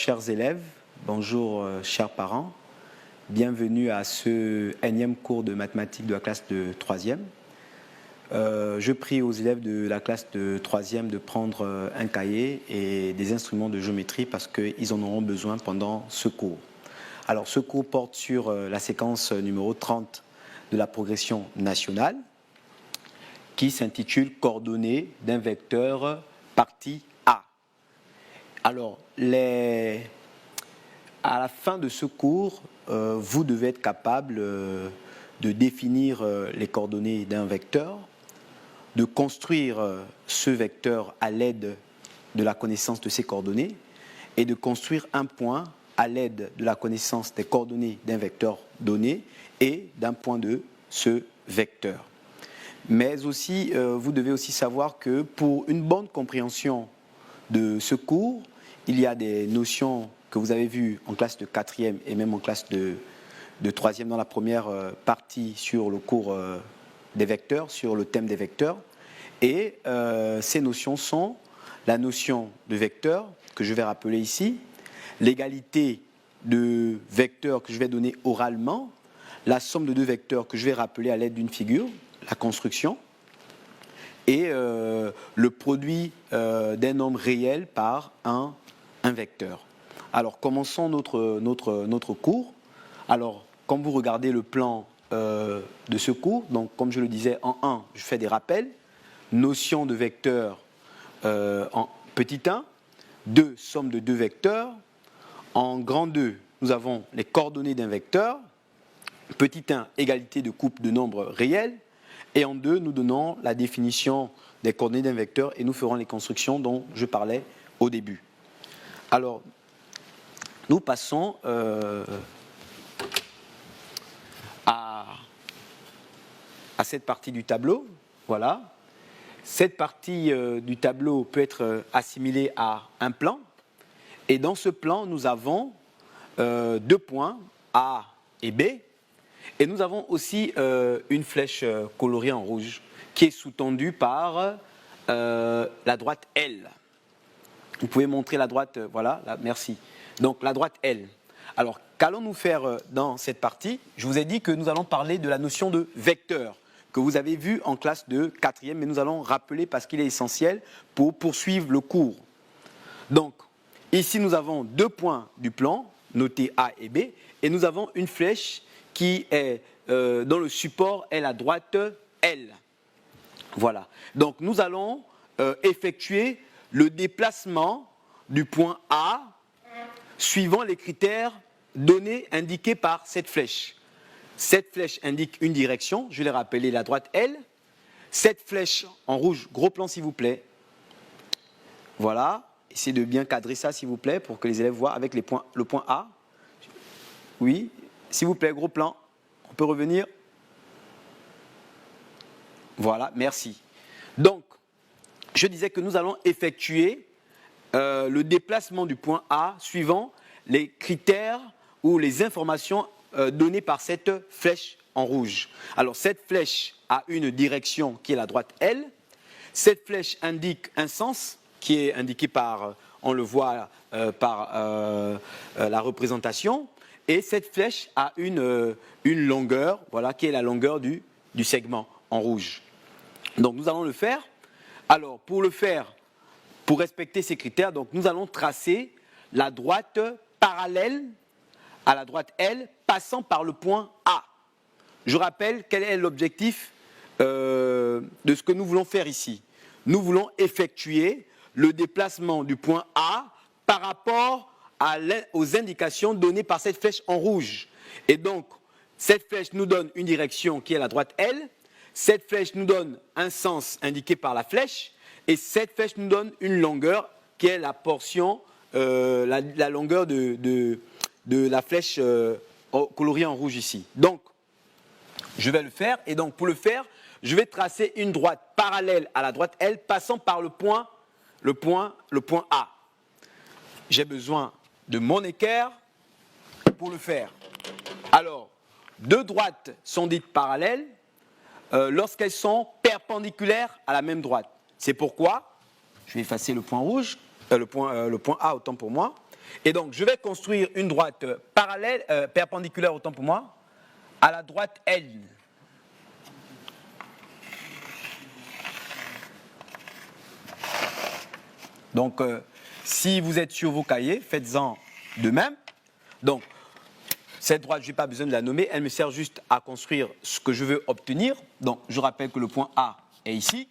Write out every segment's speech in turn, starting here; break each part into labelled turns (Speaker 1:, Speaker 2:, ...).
Speaker 1: chers élèves, bonjour chers parents, bienvenue à ce énième cours de mathématiques de la classe de 3e. Je prie aux élèves de la classe de 3e de prendre un cahier et des instruments de géométrie parce qu'ils en auront besoin pendant ce cours. Alors ce cours porte sur la séquence numéro 30 de la progression nationale qui s'intitule « Coordonnées d'un vecteur partie A ». Alors, à la fin de ce cours, vous devez être capable de définir les coordonnées d'un vecteur, de construire ce vecteur à l'aide de la connaissance de ses coordonnées et de construire un point à l'aide de la connaissance des coordonnées d'un vecteur donné et d'un point de ce vecteur. Mais aussi, vous devez aussi savoir que pour une bonne compréhension de ce cours, il y a des notions que vous avez vues en classe de 4e et même en classe de 3e dans la première partie sur le cours des vecteurs, sur le thème des vecteurs. Et ces notions sont la notion de vecteur, que je vais rappeler ici, l'égalité de vecteurs que je vais donner oralement, la somme de deux vecteurs que je vais rappeler à l'aide d'une figure, la construction, et le produit d'un nombre réel par un vecteur. Alors, commençons notre cours. Alors, comme vous regardez le plan de ce cours, donc comme je le disais, en 1, je fais des rappels. Notion de vecteur en petit 1. 2, somme de deux vecteurs. En grand 2, nous avons les coordonnées d'un vecteur. Petit 1, égalité de couple de nombres réels. Et en 2, nous donnons la définition des coordonnées d'un vecteur et nous ferons les constructions dont je parlais au début. Alors, nous passons à cette partie du tableau. Voilà. Cette partie du tableau peut être assimilée à un plan. Et dans ce plan, nous avons deux points, A et B. Et nous avons aussi une flèche colorée en rouge qui est sous-tendue par la droite L. Vous pouvez montrer la droite, voilà, là, merci. Donc la droite L. Alors, qu'allons-nous faire dans cette partie? Je vous ai dit que nous allons parler de la notion de vecteur que vous avez vu en classe de 4e, mais nous allons rappeler parce qu'il est essentiel pour poursuivre le cours. Donc, ici nous avons deux points du plan, notés A et B, et nous avons une flèche qui est dans le support est la droite L. Voilà. Donc nous allons effectuer le déplacement du point A suivant les critères donnés, indiqués par cette flèche. Cette flèche indique une direction, je vais rappeler la droite L. Cette flèche en rouge, gros plan s'il vous plaît. Voilà. Essayez de bien cadrer ça s'il vous plaît pour que les élèves voient avec le point A. Oui. S'il vous plaît, gros plan, on peut revenir. Voilà, merci. Donc, je disais que nous allons effectuer le déplacement du point A suivant les critères ou les informations données par cette flèche en rouge. Alors, cette flèche a une direction qui est la droite L. Cette flèche indique un sens qui est indiqué par, on le voit par la représentation. Et cette flèche a une longueur, voilà, qui est la longueur du segment en rouge. Donc nous allons le faire. Alors pour le faire, pour respecter ces critères, donc nous allons tracer la droite parallèle à la droite L, passant par le point A. Je rappelle quel est l'objectif de ce que nous voulons faire ici. Nous voulons effectuer le déplacement du point A par rapport aux indications données par cette flèche en rouge. Et donc, cette flèche nous donne une direction qui est la droite L, cette flèche nous donne un sens indiqué par la flèche, et cette flèche nous donne une longueur qui est la portion, la longueur de la flèche coloriée en rouge ici. Donc, je vais le faire, et donc pour le faire, je vais tracer une droite parallèle à la droite L, passant par le point A. J'ai besoin de mon équerre pour le faire. Alors, deux droites sont dites parallèles lorsqu'elles sont perpendiculaires à la même droite. C'est pourquoi, je vais effacer le point rouge, le point A autant pour moi, Et donc, je vais construire une droite parallèle, perpendiculaire, autant pour moi, à la droite L. Donc, si vous êtes sur vos cahiers, faites-en de même. Donc, cette droite, je n'ai pas besoin de la nommer, elle me sert juste à construire ce que je veux obtenir. Donc, je rappelle que le point A est ici.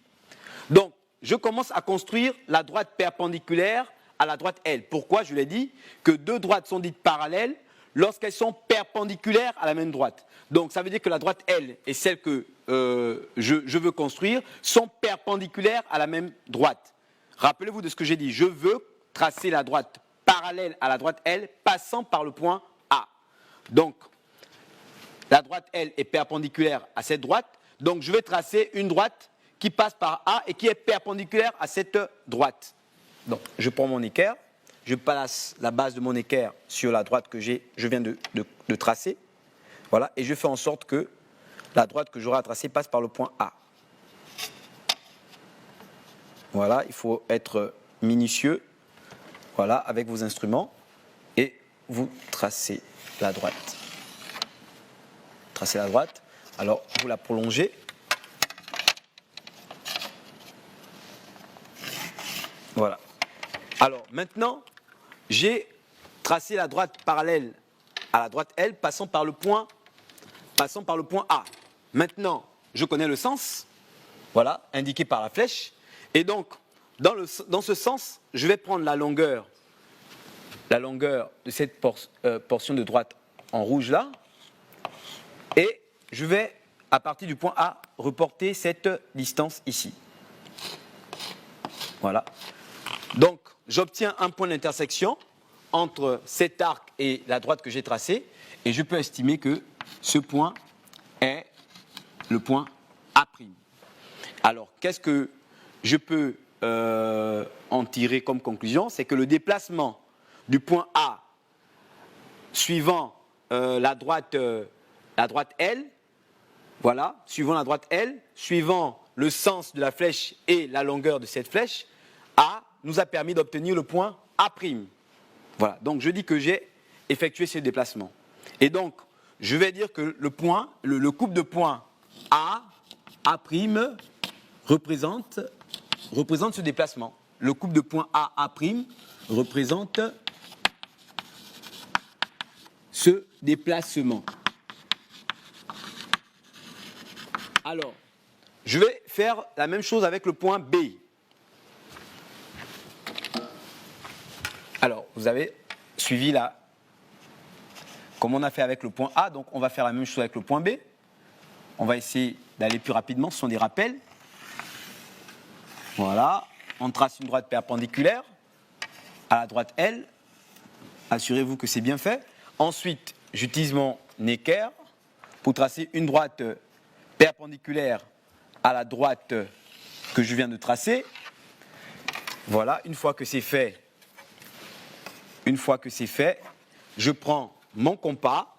Speaker 1: Donc, je commence à construire la droite perpendiculaire à la droite L. Pourquoi? Je l'ai dit que deux droites sont dites parallèles lorsqu'elles sont perpendiculaires à la même droite. Donc, ça veut dire que la droite L et celle que je veux construire sont perpendiculaires à la même droite. Rappelez-vous de ce que j'ai dit. Je veux tracer la droite parallèle à la droite L passant par le point A. Donc, la droite L est perpendiculaire à cette droite. Donc, je vais tracer une droite qui passe par A et qui est perpendiculaire à cette droite. Donc, je prends mon équerre. Je place la base de mon équerre sur la droite que je viens de tracer. Voilà. Et je fais en sorte que la droite que j'aurai à tracer passe par le point A. Voilà, il faut être minutieux, voilà, avec vos instruments, et vous tracez la droite. Tracez la droite, alors vous la prolongez. Voilà. Alors maintenant, j'ai tracé la droite parallèle à la droite L, passant par le point A. Maintenant, je connais le sens, voilà, indiqué par la flèche. Et donc, dans ce sens, je vais prendre la longueur de cette portion de droite en rouge là, et je vais, à partir du point A, reporter cette distance ici. Voilà. Donc, j'obtiens un point d'intersection entre cet arc et la droite que j'ai tracée, et je peux estimer que ce point est le point A'. Alors, qu'est-ce que je peux en tirer comme conclusion? C'est que le déplacement du point A suivant la droite L, voilà, suivant la droite L, suivant le sens de la flèche et la longueur de cette flèche, A nous a permis d'obtenir le point A'. Voilà, donc je dis que j'ai effectué ce déplacement. Et donc, je vais dire que le couple de points A' représente ce déplacement. Le couple de points A' représente ce déplacement. Alors, je vais faire la même chose avec le point B. Alors, vous avez suivi là, comme on a fait avec le point A, donc on va faire la même chose avec le point B. On va essayer d'aller plus rapidement, ce sont des rappels. Voilà, on trace une droite perpendiculaire à la droite L. Assurez-vous que c'est bien fait. Ensuite, j'utilise mon équerre pour tracer une droite perpendiculaire à la droite que je viens de tracer. Voilà, une fois que c'est fait, je prends mon compas,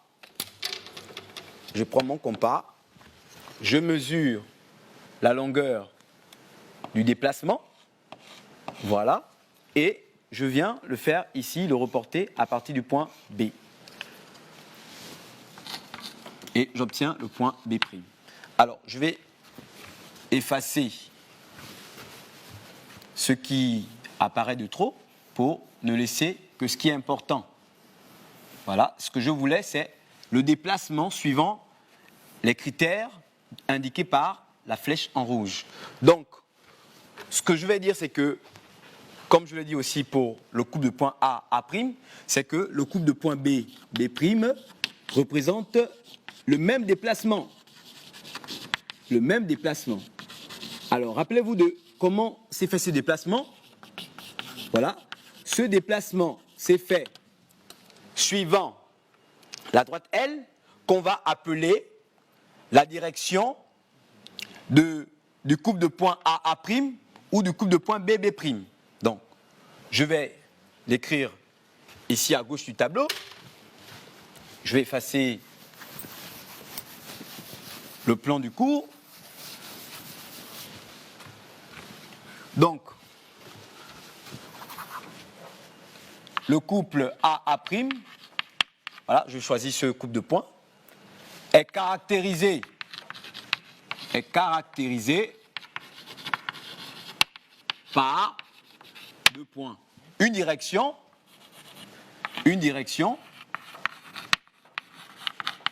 Speaker 1: je mesure la longueur du déplacement, voilà, et je viens le faire ici, le reporter à partir du point B. Et j'obtiens le point B'. Alors, je vais effacer ce qui apparaît de trop pour ne laisser que ce qui est important. Voilà, ce que je voulais, c'est le déplacement suivant les critères indiqués par la flèche en rouge. Donc, ce que je vais dire, c'est que, comme je l'ai dit aussi pour le couple de points A', c'est que le couple de points B', représente le même déplacement. Alors, rappelez-vous de comment s'est fait ce déplacement. Voilà. Ce déplacement s'est fait suivant la droite L, qu'on va appeler la direction du couple de points A', ou du couple de points BB'. Donc, je vais l'écrire ici à gauche du tableau. Je vais effacer le plan du cours. Donc, le couple AA', voilà, je choisis ce couple de points, est caractérisé par deux points. Une direction.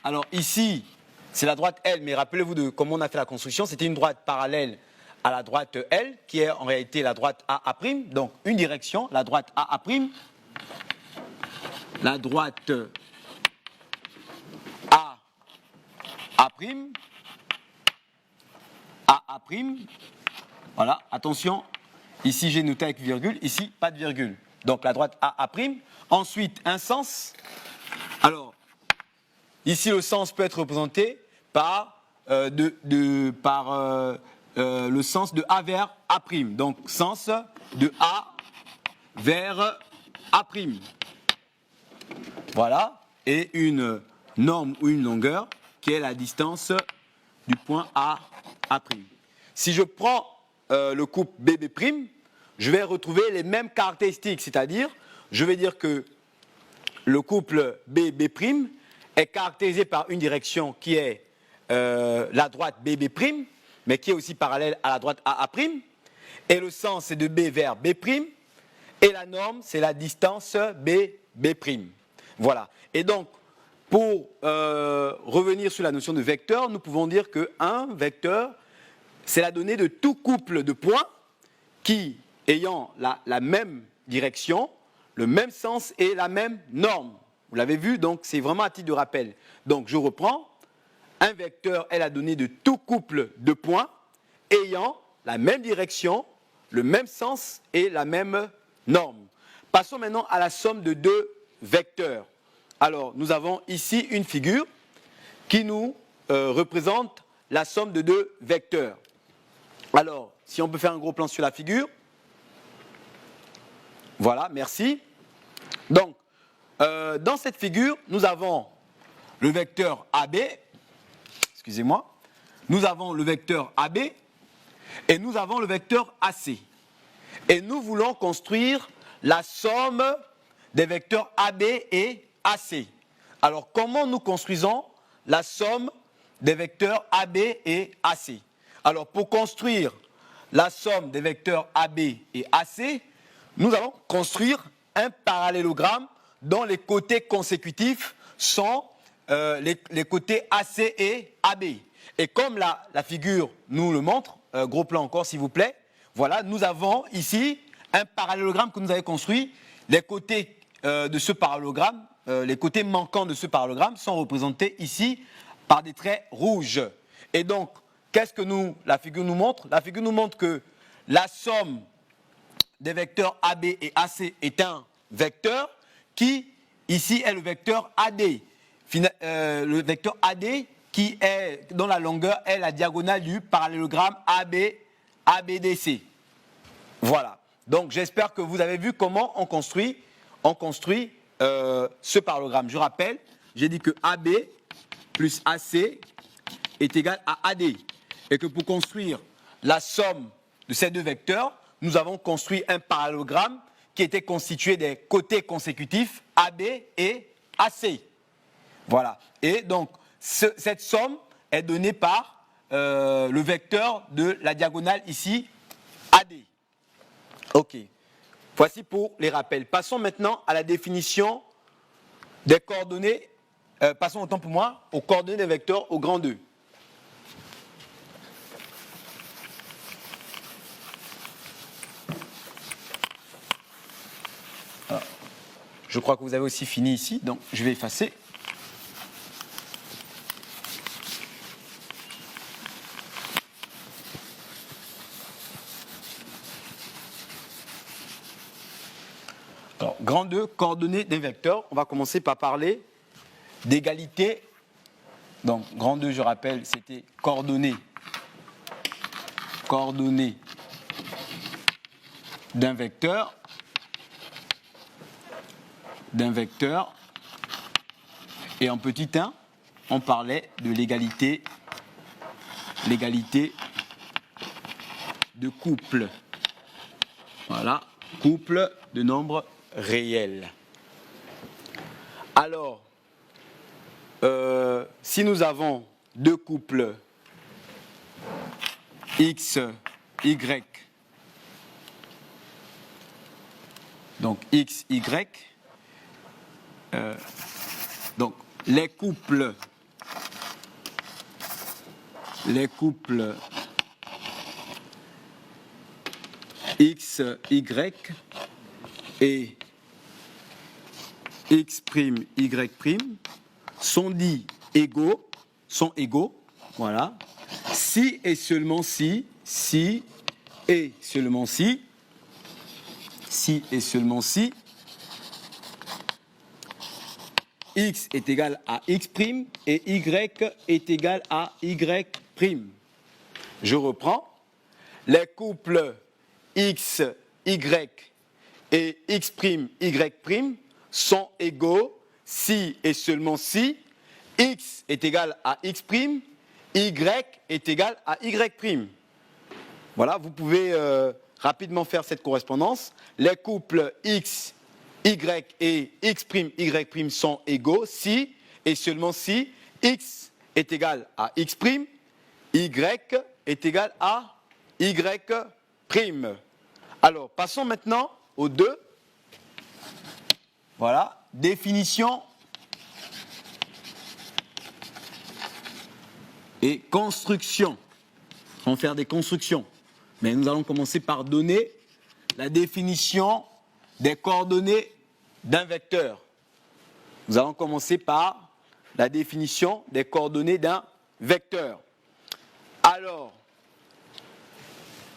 Speaker 1: Alors ici, c'est la droite L, mais rappelez-vous de comment on a fait la construction. C'était une droite parallèle à la droite L, qui est en réalité la droite AA'. Donc une direction, la droite AA'. La droite AA'. Voilà, attention. Ici, j'ai noté avec virgule. Ici, pas de virgule. Donc la droite AA'. Ensuite, un sens. Alors, ici, le sens peut être représenté par, le sens de A vers A'. Donc, sens de A vers A'. Voilà. Et une norme ou une longueur qui est la distance du point A'. Si je prends le couple BB', je vais retrouver les mêmes caractéristiques, c'est-à-dire, je vais dire que le couple BB' est caractérisé par une direction qui est la droite BB', mais qui est aussi parallèle à la droite AA', et le sens c'est de B vers B', et la norme c'est la distance BB'. Voilà. Et donc, pour revenir sur la notion de vecteur, nous pouvons dire qu'un vecteur, c'est la donnée de tout couple de points qui, ayant la même direction, le même sens et la même norme. Vous l'avez vu, donc c'est vraiment à titre de rappel. Donc je reprends, un vecteur est la donnée de tout couple de points ayant la même direction, le même sens et la même norme. Passons maintenant à la somme de deux vecteurs. Alors nous avons ici une figure qui nous représente la somme de deux vecteurs. Alors, si on peut faire un gros plan sur la figure. Voilà, merci. Donc, dans cette figure, nous avons le vecteur AB, excusez-moi, nous avons le vecteur AB et nous avons le vecteur AC. Et nous voulons construire la somme des vecteurs AB et AC. Alors, comment nous construisons la somme des vecteurs AB et AC? Alors, pour construire la somme des vecteurs AB et AC, nous allons construire un parallélogramme dont les côtés consécutifs sont les côtés AC et AB. Et comme la figure nous le montre, gros plan encore s'il vous plaît, voilà, nous avons ici un parallélogramme que nous avons construit. Les côtés de ce parallélogramme, les côtés manquants de ce parallélogramme sont représentés ici par des traits rouges. Et donc, qu'est-ce que la figure nous montre? La figure nous montre que la somme des vecteurs AB et AC est un vecteur qui, ici, est le vecteur AD. Le vecteur AD dont la longueur est la diagonale du parallélogramme ABDC. Voilà. Donc, j'espère que vous avez vu comment on construit ce parallélogramme. Je rappelle, j'ai dit que AB plus AC est égal à AD. Et que pour construire la somme de ces deux vecteurs, nous avons construit un parallélogramme qui était constitué des côtés consécutifs AB et AC. Voilà. Et donc, cette somme est donnée par le vecteur de la diagonale ici, AD. OK. Voici pour les rappels. Passons maintenant à la définition des coordonnées. Passons autant pour moi aux coordonnées des vecteurs au grand 2. Je crois que vous avez aussi fini ici, donc je vais effacer. Alors, grand 2, coordonnées des vecteurs. On va commencer par parler d'égalité. Donc, grand 2, je rappelle, c'était coordonnées d'un vecteur. Et en petit 1, on parlait de l'égalité de couple. Voilà, couple de nombres réels. Alors, si nous avons deux couples X, Y, donc X, Y, donc les couples X, Y et X', Y' sont dits égaux, voilà, si et seulement si et seulement si X est égal à X' et Y est égal à Y'. Je reprends. Les couples X, Y et X', Y' sont égaux si et seulement si X est égal à X', Y est égal à Y'. Voilà, vous pouvez rapidement faire cette correspondance. Les couples X, Y et X', Y' sont égaux si et seulement si X est égal à X', Y est égal à Y'. Alors, passons maintenant aux deux. Voilà, définition et construction. On va faire des constructions. Mais nous allons commencer par donner la définition des coordonnées d'un vecteur. Nous allons commencer par la définition des coordonnées d'un vecteur. Alors,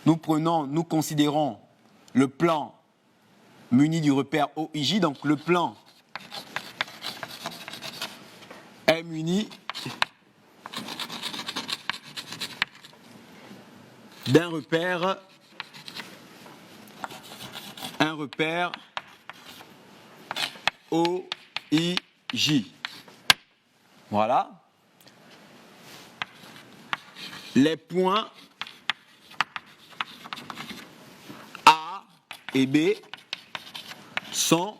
Speaker 1: nous considérons le plan muni du repère OIJ, donc le plan est muni d'un repère, OIJ. Voilà. Les points A et B sont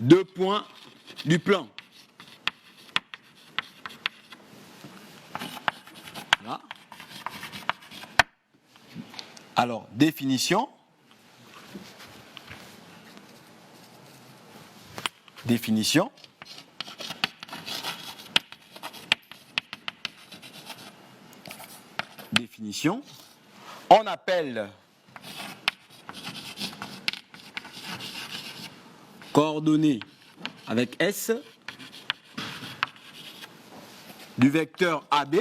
Speaker 1: deux points du plan. Voilà. Alors, définition. On appelle coordonnées avec S du vecteur AB.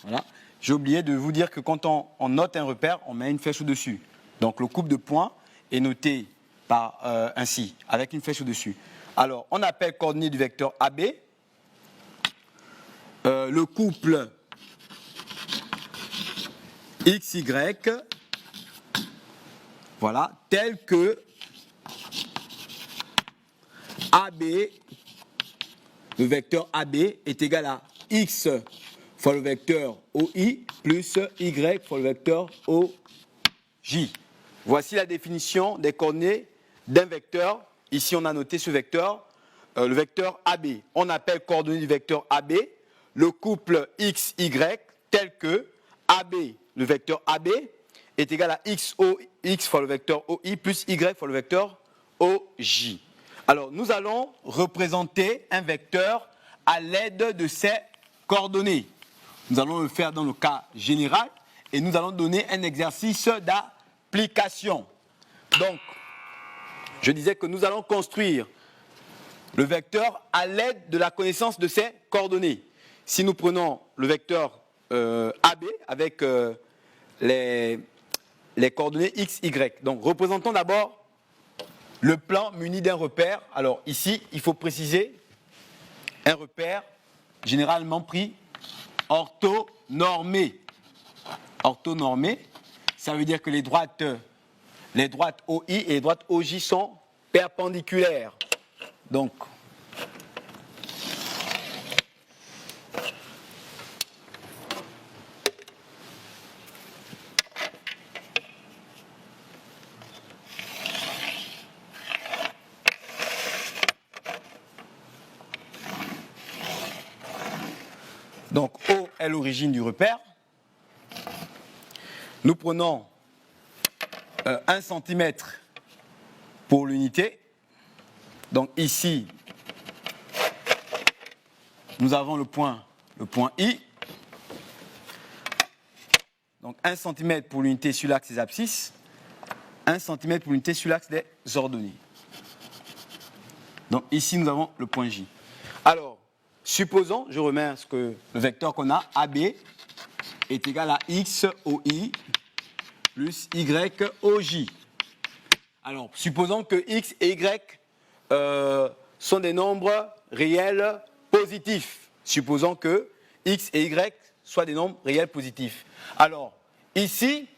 Speaker 1: Voilà. J'ai oublié de vous dire que quand on note un repère, on met une flèche au-dessus. Donc le couple de points est noté par ainsi, avec une flèche au-dessus. Alors, on appelle coordonnées du vecteur AB le couple XY, voilà, tel que AB, le vecteur AB est égal à X fois le vecteur OI plus Y fois le vecteur OJ. Voici la définition des coordonnées d'un vecteur. Ici, on a noté ce vecteur, le vecteur AB. On appelle coordonnées du vecteur AB le couple XY tel que AB, le vecteur AB, est égal à X fois le vecteur OI plus Y fois le vecteur OJ. Alors, nous allons représenter un vecteur à l'aide de ces coordonnées. Nous allons le faire dans le cas général et nous allons donner un exercice d'application. Donc, je disais que nous allons construire le vecteur à l'aide de la connaissance de ces coordonnées. Si nous prenons le vecteur AB avec les coordonnées X, Y. Donc, représentons d'abord le plan muni d'un repère. Alors, ici, il faut préciser un repère généralement pris orthonormé. Orthonormé, ça veut dire que les droites OI et les droites OJ sont perpendiculaires. Donc, Donc O est l'origine du repère. Nous prenons 1 cm pour l'unité. Donc ici, nous avons le point I. Donc 1 cm pour l'unité sur l'axe des abscisses, 1 cm pour l'unité sur l'axe des ordonnées. Donc ici, nous avons le point J. Alors, supposons, je remets le vecteur qu'on a, AB est égal à X OI plus Y OJ. Alors, supposons que X et Y sont des nombres réels positifs. Supposons que X et Y soient des nombres réels positifs. Alors, ici,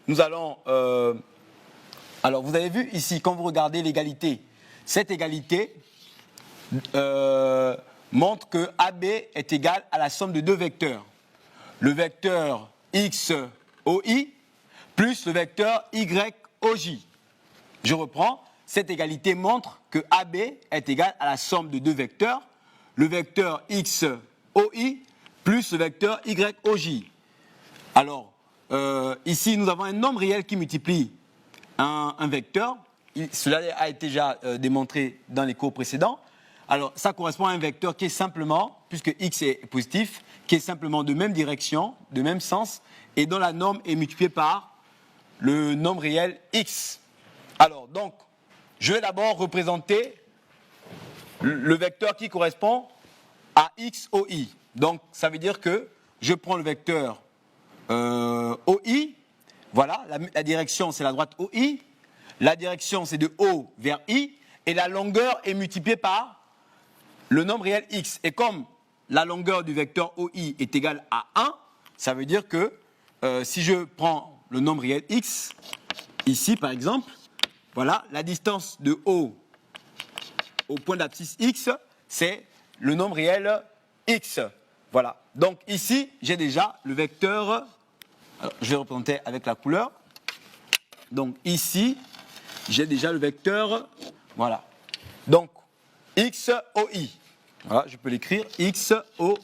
Speaker 1: nous allons... alors, vous avez vu ici, quand vous regardez l'égalité, cette égalité montre que AB est égal à la somme de deux vecteurs. Le vecteur XOI plus le vecteur YOJ. Je reprends, cette égalité montre que AB est égal à la somme de deux vecteurs, le vecteur XOI plus le vecteur YOJ. Alors, ici, nous avons un nombre réel qui multiplie un vecteur. Cela a été déjà démontré dans les cours précédents. Alors, ça correspond à un vecteur qui est simplement, puisque x est positif, qui est simplement de même direction, de même sens, et dont la norme est multipliée par le nombre réel x. Alors, donc, je vais d'abord représenter le vecteur qui correspond à x OI. Donc, ça veut dire que je prends le vecteur OI, voilà, la direction c'est la droite OI, la direction c'est de O vers I, et la longueur est multipliée par le nombre réel x. Et comme la longueur du vecteur OI est égale à 1, ça veut dire que si je prends le nombre réel x, ici par exemple, voilà, la distance de O au point d'abscisse x, c'est le nombre réel x. Voilà, donc ici, j'ai déjà le vecteur, alors, je vais représenter avec la couleur. Donc ici, j'ai déjà le vecteur, voilà. Donc, XOI. Voilà, je peux l'écrire, XOI.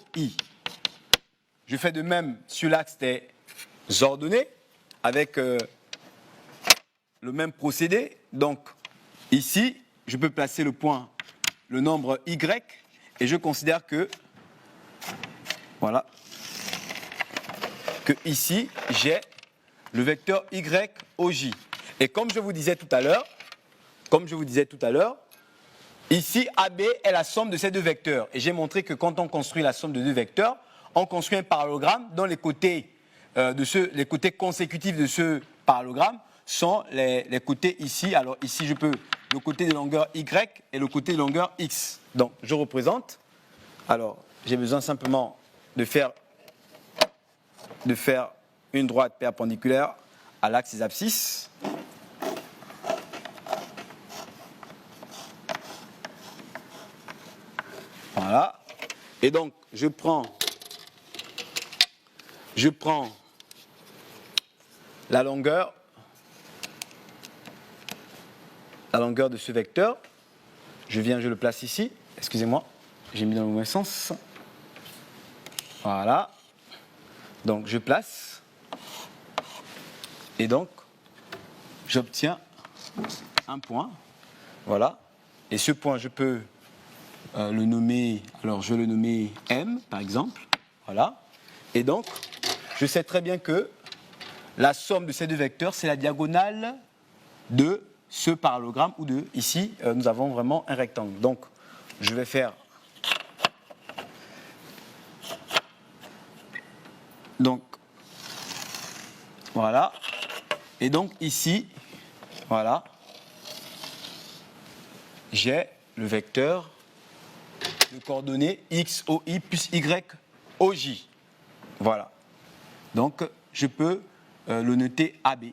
Speaker 1: Je fais de même sur l'axe des ordonnées, avec le même procédé. Donc, ici, je peux placer le point, le nombre Y, et je considère que, voilà, que ici, j'ai le vecteur YOJ. Et comme je vous disais tout à l'heure, ici, AB est la somme de ces deux vecteurs. Et j'ai montré que quand on construit la somme de deux vecteurs, on construit un parallélogramme dont les côtés consécutifs de ce parallélogramme sont les côtés ici. Alors ici, je peux le côté de longueur Y et le côté de longueur X. Donc, je représente. Alors, j'ai besoin simplement de faire une droite perpendiculaire à l'axe des abscisses. Voilà. Et donc, je prends la longueur de ce vecteur. Je le place ici. Excusez-moi, j'ai mis dans le mauvais sens. Voilà. Donc, je place. Et donc, j'obtiens un point. Voilà. Et ce point, je peux le nommer, alors je vais le nommer M, par exemple. Voilà. Et donc, je sais très bien que la somme de ces deux vecteurs, c'est la diagonale de ce parallélogramme, ou de, ici, nous avons vraiment un rectangle. Donc, je vais faire... Donc, voilà. Et donc, ici, voilà, j'ai le vecteur de coordonnées XOI plus YOJ. Voilà. Donc, je peux le noter AB.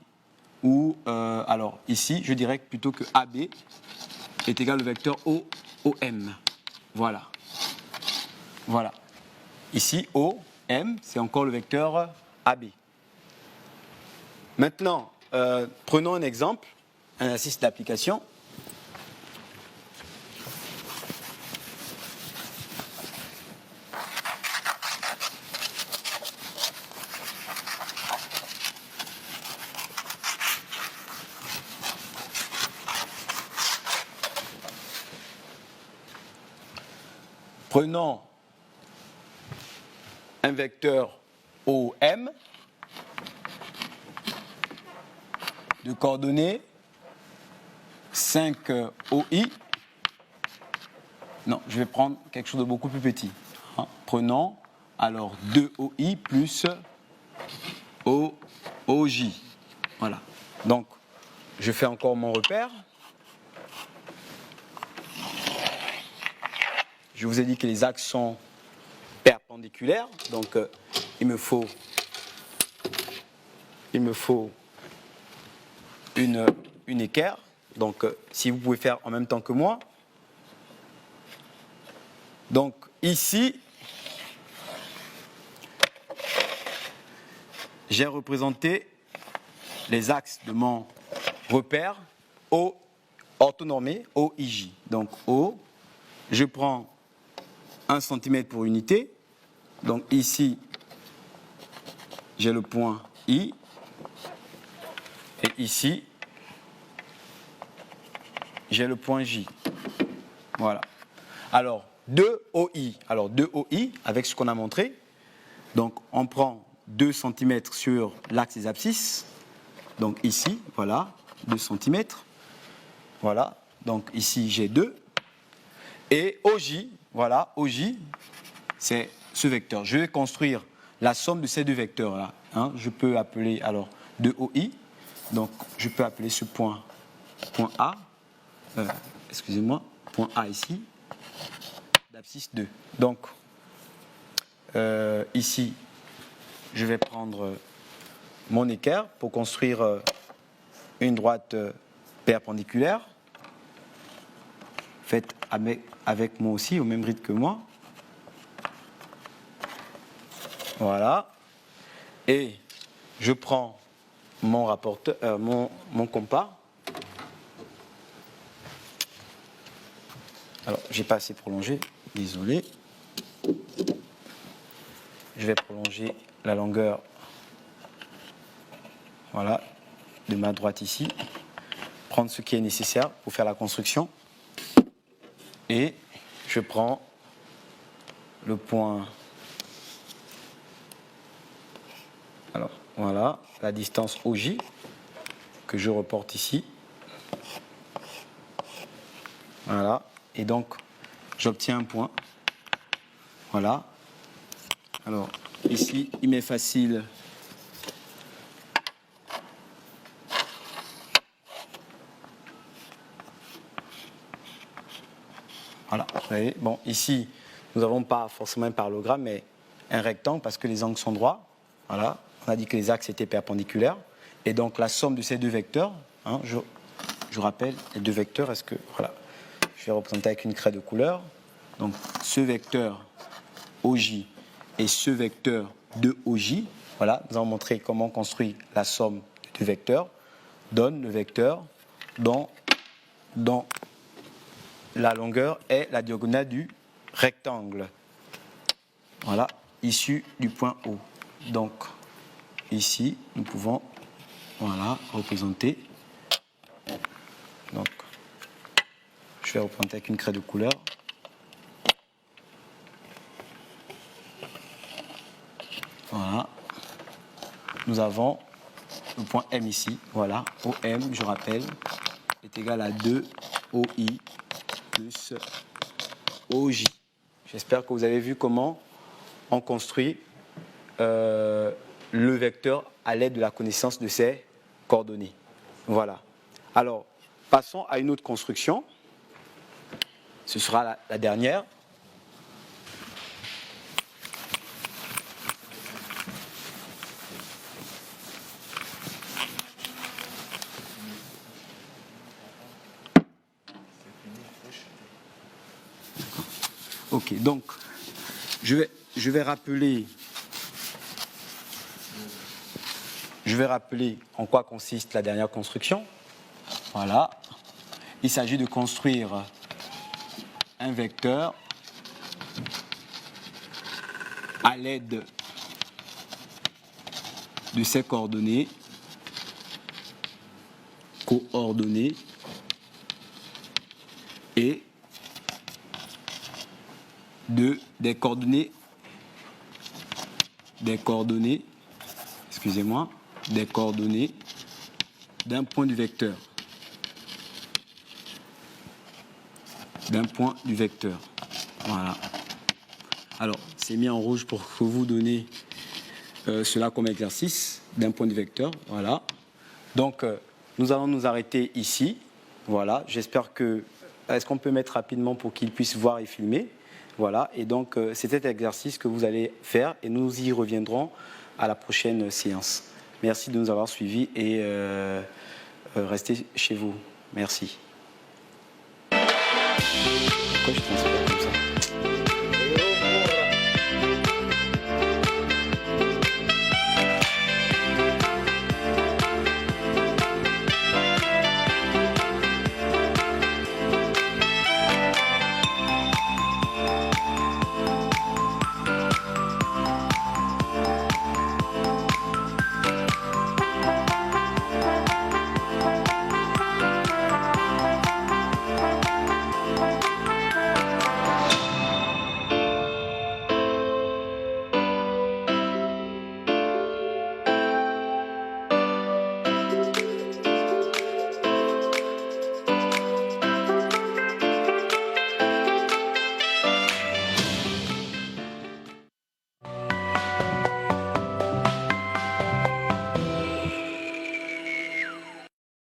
Speaker 1: Ou, alors, ici, je dirais plutôt que AB est égal au vecteur OM. Voilà. Voilà. Ici, OM, c'est encore le vecteur AB. Maintenant, prenons un exemple, un exercice d'application. Prenons un vecteur OM de coordonnées 5 OI. Non, je vais prendre quelque chose de beaucoup plus petit. Prenons alors 2 OI plus OJ. Voilà. Donc, je fais encore mon repère. Je vous ai dit que les axes sont perpendiculaires. Donc, il me faut une équerre. Donc, si vous pouvez faire en même temps que moi. Donc, ici, j'ai représenté les axes de mon repère O orthonormé, OIJ. Donc, O, je prends 1 cm pour unité. Donc, ici, j'ai le point I. Et ici, j'ai le point J. Voilà. Alors, 2 OI. Alors, 2 OI, avec ce qu'on a montré. Donc, on prend 2 cm sur l'axe des abscisses. Donc, ici, voilà, 2 cm. Voilà. Donc, ici, j'ai 2. Et OJ, voilà, OJ, c'est ce vecteur. Je vais construire la somme de ces deux vecteurs-là. Je peux appeler, alors, 2OI. Donc, je peux appeler ce point A. Excusez-moi, point A ici. D'abscisse 2. Donc, ici, je vais prendre mon équerre pour construire une droite perpendiculaire, faite avec moi aussi, au même rythme que moi. Voilà. Et je prends mon rapporteur, mon compas. Alors, j'ai pas assez prolongé, désolé. Je vais prolonger la longueur, voilà, de ma droite ici. Prendre ce qui est nécessaire pour faire la construction. Et je prends le point. Alors, voilà, la distance OJ que je reporte ici. Voilà. Et donc, j'obtiens un point. Voilà. Alors, ici, il m'est facile. Voilà. Vous voyez, bon, ici, nous n'avons pas forcément un parallélogramme, mais un rectangle parce que les angles sont droits. Voilà. On a dit que les axes étaient perpendiculaires. Et donc, la somme de ces deux vecteurs, je rappelle, les deux vecteurs, est-ce que. Voilà. Je vais représenter avec une craie de couleur. Donc, ce vecteur OJ et ce vecteur de OJ, voilà, nous allons montrer comment on construit la somme de deux vecteurs, donne le vecteur dont la longueur est la diagonale du rectangle. Voilà, issu du point O. Donc, ici, nous pouvons, voilà, représenter. Donc, je vais représenter avec une craie de couleur. Voilà. Nous avons le point M ici. Voilà. OM, je rappelle, est égal à 2 OI plus OJ. J'espère que vous avez vu comment on construit le vecteur à l'aide de la connaissance de ses coordonnées. Voilà. Alors, passons à une autre construction. Ce sera la dernière. Ok, donc je vais rappeler en quoi consiste la dernière construction. Voilà. Il s'agit de construire un vecteur à l'aide de ses coordonnées et des coordonnées, excusez-moi, des coordonnées d'un point du vecteur. Voilà. Alors, c'est mis en rouge pour que vous donniez cela comme exercice d'un point du vecteur. Voilà. Donc, nous allons nous arrêter ici. Voilà. J'espère que... Est-ce qu'on peut mettre rapidement pour qu'ils puissent voir et filmer? Voilà. Et donc, c'est cet exercice que vous allez faire et nous y reviendrons à la prochaine séance. Merci de nous avoir suivis et restez chez vous. Merci. Pourquoi je transfère